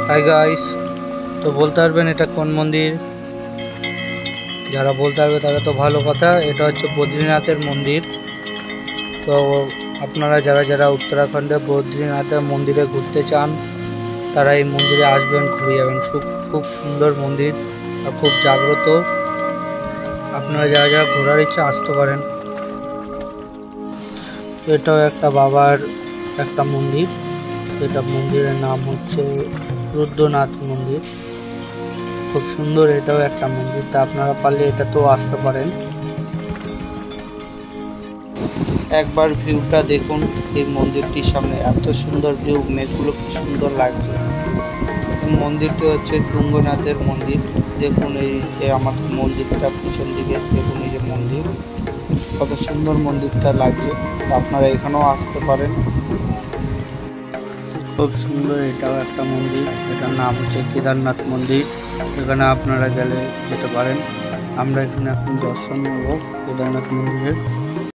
Hi guys, তো বলতে পারবেন এটা কোন মন্দির? যারা বলতে পারবে তারা তো ভালো কথা। এটা হচ্ছে বদ্রীনাথের মন্দির। তো আপনারা যারা যারা উত্তরাখণ্ডে বদ্রীনাথের মন্দিরে ঘুরতে চান তারা এই মন্দিরে আসবেন, ঘুরে যাবেন। খুব সুন্দর মন্দির আর খুব জাগ্রত। আপনারা যারা যারা ঘোরার ইচ্ছা আসতে পারেন। এটাও একটা বাবার একটা মন্দির। এটা মন্দিরের নাম হচ্ছে রুদ্রনাথ মন্দির। খুব সুন্দর, এটাও একটা মন্দির। তা আপনারা পারলে এটাতেও আসতে পারেন। একবার ভিউটা দেখুন, এই মন্দিরটির সামনে এত সুন্দর ভিউ, মেঘগুলো কি সুন্দর লাগছে। এই মন্দিরটি হচ্ছে তুঙ্গনাথের মন্দির। দেখুন এই যে আমাদের মন্দিরটা পিছন দিকে দেখুন, এই যে মন্দির কত সুন্দর মন্দিরটা লাগছে। আপনারা এখানেও আসতে পারেন। খুব সুন্দর, এটাও একটা মন্দির। এটার নাম হচ্ছে কেদারনাথ মন্দির। এখানে আপনারা গেলে যেতে পারেন। আমরা এখানে এখন দর্শন নেব কেদারনাথ মন্দিরের।